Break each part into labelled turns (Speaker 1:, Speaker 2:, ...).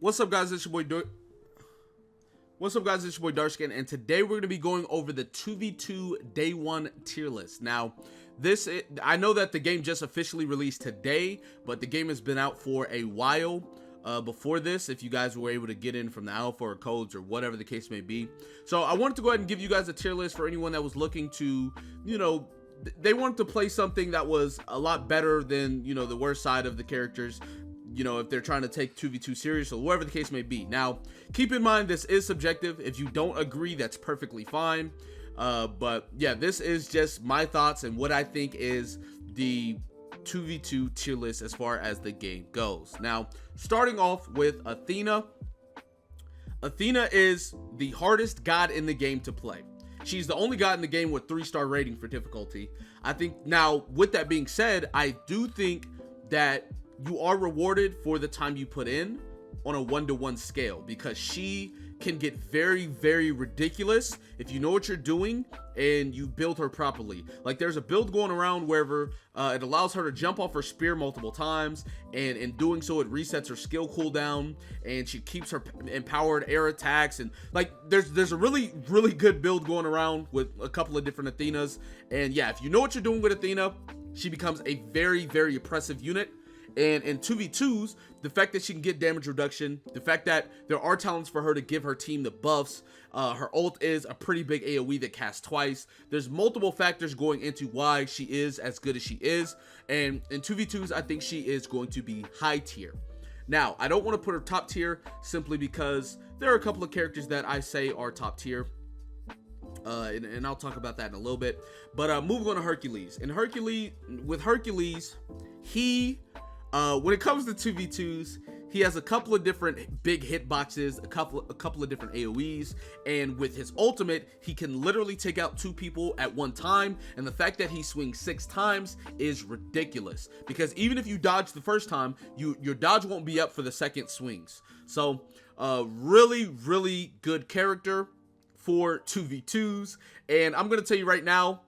Speaker 1: What's up, guys? It's your boy Darkskin, and today we're going to be going over the 2v2 day 1 tier list. Now, I know that the game just officially released today, but the game has been out for a while before this, if you guys were able to get in from the alpha or codes or whatever the case may be. So I wanted to go ahead and give you guys a tier list for anyone that was looking to, they wanted to play something that was a lot better than, the worst side of the characters. If they're trying to take 2v2 serious or whatever the case may be. Now, keep in mind, this is subjective. If you don't agree, that's perfectly fine. But yeah, this is just my thoughts and what I think is the 2v2 tier list as far as the game goes. Now, starting off with Athena. Athena is the hardest god in the game to play. She's the only god in the game with 3-star rating for difficulty. I think, now, with that being said, I do think that you are rewarded for the time you put in on a 1-to-1 scale, because she can get very, very ridiculous if you know what you're doing and you build her properly. Like, there's a build going around wherever it allows her to jump off her spear multiple times, and in doing so it resets her skill cooldown, and she keeps her empowered air attacks, and like there's a really good build going around with a couple of different Athenas. And yeah, if you know what you're doing with Athena, she becomes a very, very oppressive unit. And in 2v2s, the fact that she can get damage reduction, the fact that there are talents for her to give her team the buffs, her ult is a pretty big AoE that casts twice. There's multiple factors going into why she is as good as she is. And in 2v2s, I think she is going to be high tier. Now, I don't want to put her top tier simply because there are a couple of characters that I say are top tier. And I'll talk about that in a little bit. But moving on to Hercules. And with Hercules, when it comes to 2v2s, he has a couple of different big hitboxes, a couple of different AoEs, and with his ultimate, he can literally take out 2 people at one time. And the fact that he swings 6 times is ridiculous, because even if you dodge the first time, your dodge won't be up for the second swings. So really good character for 2v2s. And I'm gonna tell you right now,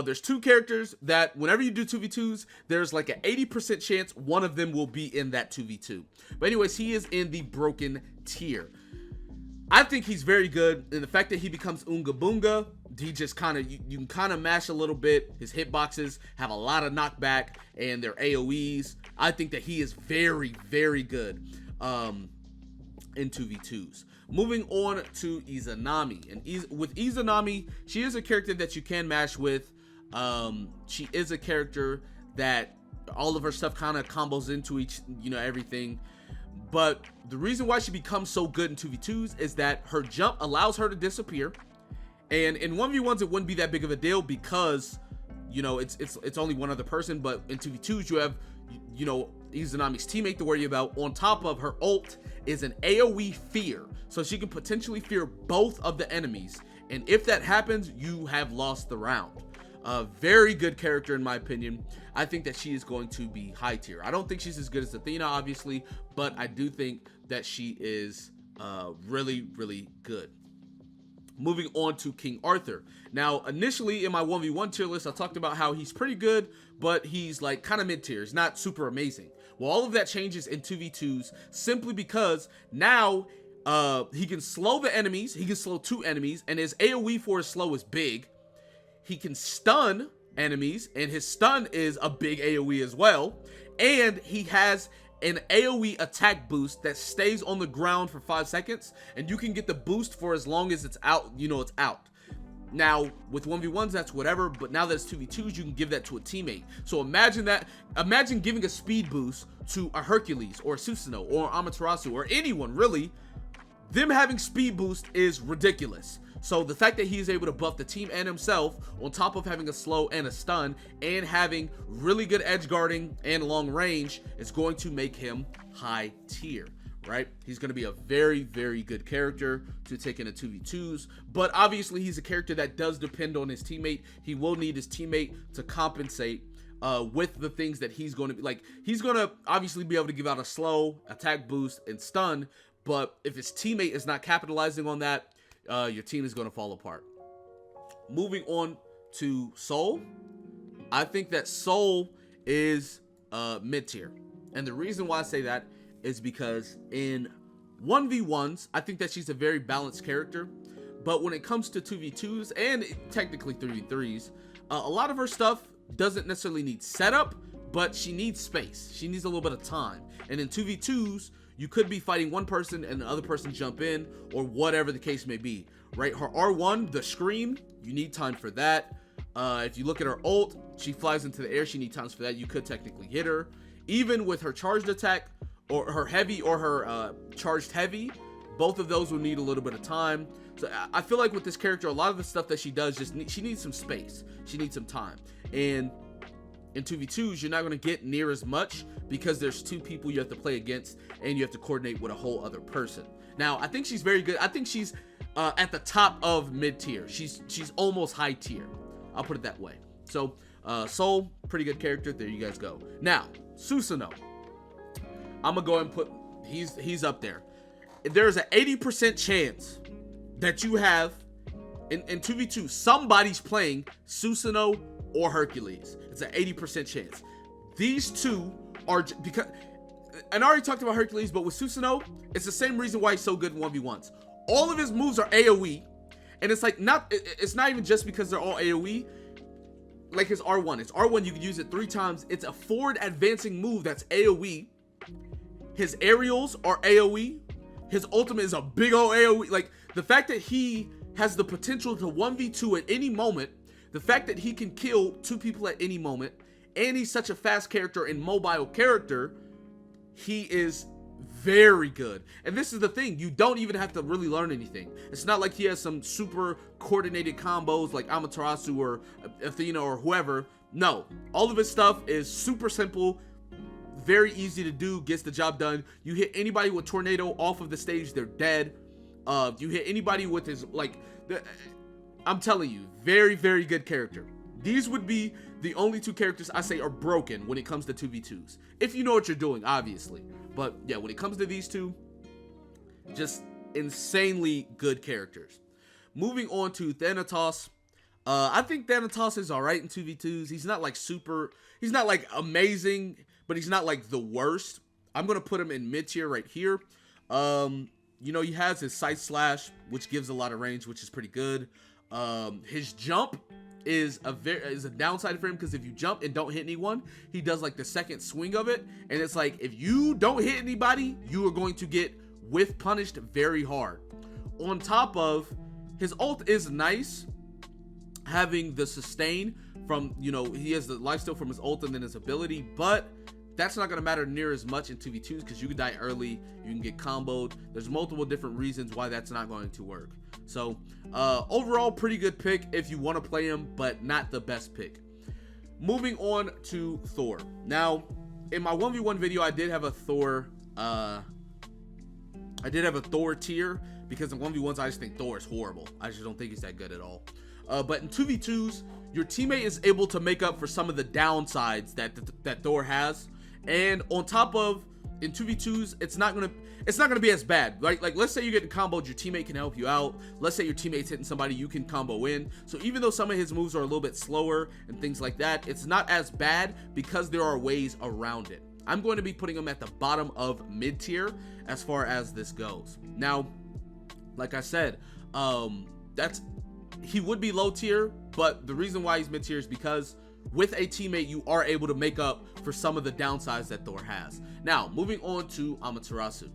Speaker 1: there's 2 characters that whenever you do 2v2s, there's like an 80% chance one of them will be in that 2v2. But anyways, he is in the broken tier. I think he's very good, and the fact that he becomes Unga Boonga, he just you can kind of mash a little bit. His hitboxes have a lot of knockback, and their AoEs. I think that he is very, very good in 2v2s. Moving on to Izanami. And with Izanami, she is a character that you can mash with. She is a character that all of her stuff kind of combos into everything. But the reason why she becomes so good in 2v2s is that her jump allows her to disappear. And in 1v1s, it wouldn't be that big of a deal because, it's only one other person. But in 2v2s, you have, Izanami's teammate to worry about. On top of her ult is an AoE fear, so she can potentially fear both of the enemies, and if that happens, you have lost the round. A very good character in my opinion. I think that she is going to be high tier. I don't think she's as good as Athena, obviously, but I do think that she is really good. Moving on to King Arthur. Now, initially in my 1v1 tier list, I talked about how he's pretty good, but he's like kind of mid-tier. He's not super amazing. Well, all of that changes in 2v2s simply because now he can slow the enemies. He can slow 2 enemies, and his AoE for his slow is big. He can stun enemies, and his stun is a big AoE as well. And he has an AoE attack boost that stays on the ground for 5 seconds, and you can get the boost for as long as it's out. It's out. Now, with 1v1s, that's whatever, but now that it's 2v2s, you can give that to a teammate. So imagine giving a speed boost to a Hercules or a Susano or Amaterasu or anyone, really. Them having speed boost is ridiculous. So the fact that he is able to buff the team and himself, on top of having a slow and a stun, and having really good edge guarding and long range, is going to make him high tier. Right? He's going to be a very, very good character to take into 2v2s, but obviously he's a character that does depend on his teammate. He will need his teammate to compensate with the things that he's going to be like. He's going to obviously be able to give out a slow, attack boost, and stun, but if his teammate is not capitalizing on that, your team is going to fall apart. Moving on to Soul. I think that Soul is mid-tier, and the reason why I say that is because in 1v1s, I think that she's a very balanced character. But when it comes to 2v2s and technically 3v3s, a lot of her stuff doesn't necessarily need setup, but she needs space. She needs a little bit of time. And in 2v2s, you could be fighting one person and the other person jump in, or whatever the case may be, right? Her R1, the scream, you need time for that. If you look at her ult, she flies into the air, she needs times for that. You could technically hit her. Even with her charged attack, or her heavy, or her charged heavy, both of those will need a little bit of time. So I feel like with this character, a lot of the stuff that she does, she needs some space. She needs some time. And in 2v2s, you're not going to get near as much because there's two people you have to play against and you have to coordinate with a whole other person. Now, I think she's very good. I think she's at the top of mid tier. She's almost high tier. I'll put it that way. So, Soul, pretty good character. There you guys go. Now, Susano. I'm going to go ahead and put, he's up there. There's an 80% chance that you have in 2v2, somebody's playing Susano or Hercules. It's an 80% chance. These two are, because, and I already talked about Hercules, but with Susano, it's the same reason why he's so good in 1v1s. All of his moves are AoE, and it's like it's not even just because they're all AoE. Like his R1, you can use it 3 times. It's a forward advancing move that's AoE. His aerials are AoE. His ultimate is a big old AoE. Like, the fact that he has the potential to 1v2 at any moment, the fact that he can kill 2 people at any moment, and he's such a fast character and mobile character, he is very good. And this is the thing, you don't even have to really learn anything. It's not like he has some super coordinated combos like Amaterasu or Athena or whoever. No, all of his stuff is super simple, very easy to do, gets the job done. You hit anybody with tornado off of the stage, they're dead. You hit anybody with his, like, I'm telling you, very, very good character. These would be the only 2 characters I say are broken when it comes to 2v2s. If you know what you're doing, obviously. But yeah, when it comes to these two, just insanely good characters. Moving on to Thanatos. I think Thanatos is alright in 2v2s. He's not like he's not like amazing, but he's not like the worst. I'm going to put him in mid tier right here. You know, he has his Sight Slash, which gives a lot of range, which is pretty good. His jump is a downside for him, because if you jump and don't hit anyone, he does like the second swing of it, and it's like if you don't hit anybody, you are going to get whiff punished very hard. On top of, his ult is nice, having the sustain from, you know, he has the lifesteal from his ult and then his ability, but that's not going to matter near as much in 2v2s because you can die early, you can get comboed. There's multiple different reasons why that's not going to work. So overall, pretty good pick if you want to play him, but not the best pick. Moving on to Thor. Now, in my 1v1 video, I did have a Thor tier, because in 1v1s, I just think Thor is horrible. I just don't think he's that good at all. But in 2v2s, your teammate is able to make up for some of the downsides that Thor has. And on top of, in 2v2s, it's not gonna be as bad, right? Like, let's say you're getting comboed, your teammate can help you out. Let's say your teammate's hitting somebody, you can combo in. So even though some of his moves are a little bit slower and things like that, it's not as bad because there are ways around it. I'm going to be putting him at the bottom of mid tier as far as this goes. Now, like I said, he would be low tier, but the reason why he's mid tier is because with a teammate, you are able to make up for some of the downsides that Thor has. Now, moving on to Amaterasu.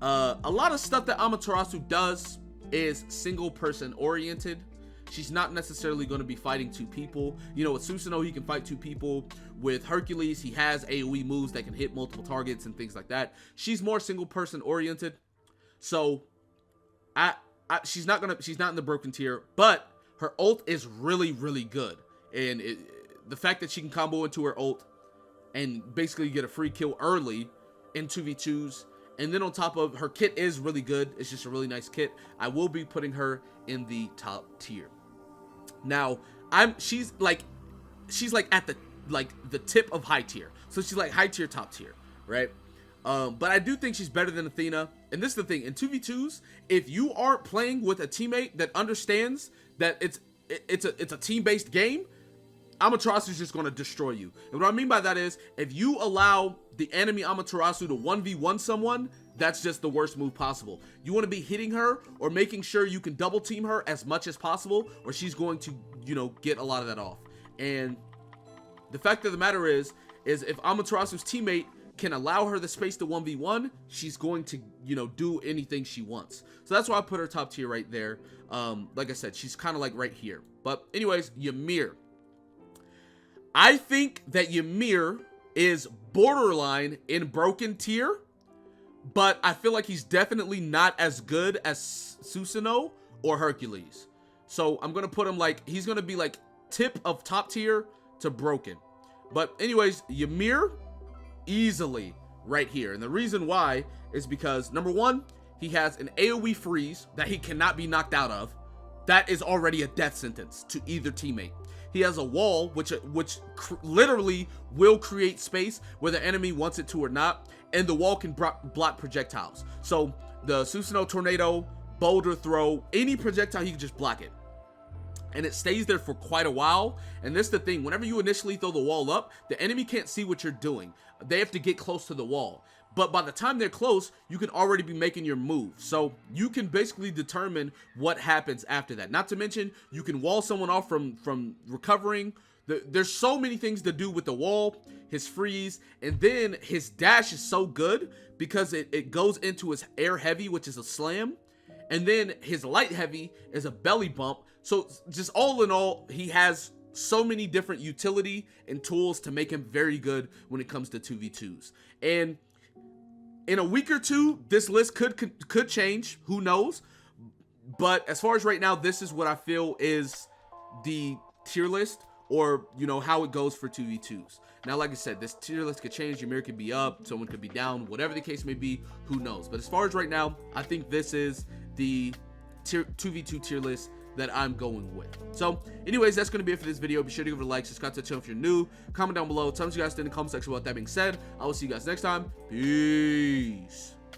Speaker 1: A lot of stuff that Amaterasu does is single person oriented. She's not necessarily going to be fighting 2 people. You know, with Susano, he can fight 2 people. With Hercules, he has AoE moves that can hit multiple targets and things like that. She's more single person oriented. So, she's not in the broken tier, but her ult is really, really good. And the fact that she can combo into her ult and basically get a free kill early in 2v2s, and then on top of, her kit is really good. It's just a really nice kit. I will be putting her in the top tier. Now, she's like at the tip of high tier. So she's like high tier, top tier, right? But I do think she's better than Athena. And this is the thing, in 2v2s, if you aren't playing with a teammate that understands that it's a team-based game, Amaterasu is just going to destroy you. And what I mean by that is, if you allow the enemy Amaterasu to 1v1 someone, that's just the worst move possible. You want to be hitting her or making sure you can double team her as much as possible, or she's going to, you know, get a lot of that off. And the fact of the matter is if Amaterasu's teammate can allow her the space to 1v1, she's going to, you know, do anything she wants. So that's why I put her top tier right there. Like I said, she's kind of like right here. But anyways, Ymir. I think that Ymir is borderline in broken tier, but I feel like he's definitely not as good as Susano or Hercules. So I'm going to put him like, he's going to be like tip of top tier to broken. But anyways, Ymir, easily right here. And the reason why is because, number one, he has an AoE freeze that he cannot be knocked out of. That is already a death sentence to either teammate. He has a wall, which literally will create space whether the enemy wants it to or not, and the wall can block projectiles. So the Susano tornado, boulder throw, any projectile, he can just block it. And it stays there for quite a while. And this is the thing, whenever you initially throw the wall up, the enemy can't see what you're doing. They have to get close to the wall. But by the time they're close, you can already be making your move. So you can basically determine what happens after that. Not to mention, you can wall someone off from recovering. There's so many things to do with the wall, his freeze, and then his dash is so good because it goes into his air heavy, which is a slam. And then his light heavy is a belly bump. So just all in all, he has so many different utility and tools to make him very good when it comes to 2v2s. And in a week or two, this list could change. Who knows? But as far as right now, this is what I feel is the tier list, or, you know, how it goes for 2v2s. Now, like I said, this tier list could change. Ymir could be up, someone could be down, whatever the case may be, who knows? But as far as right now, I think this is the 2v2 tier list that I'm going with. So anyways, that's going to be it for this video. Be sure to give it a like, subscribe to the channel if you're new, comment down below, tell me what you guys think in the comment section. With that being said, I will see you guys next time. Peace.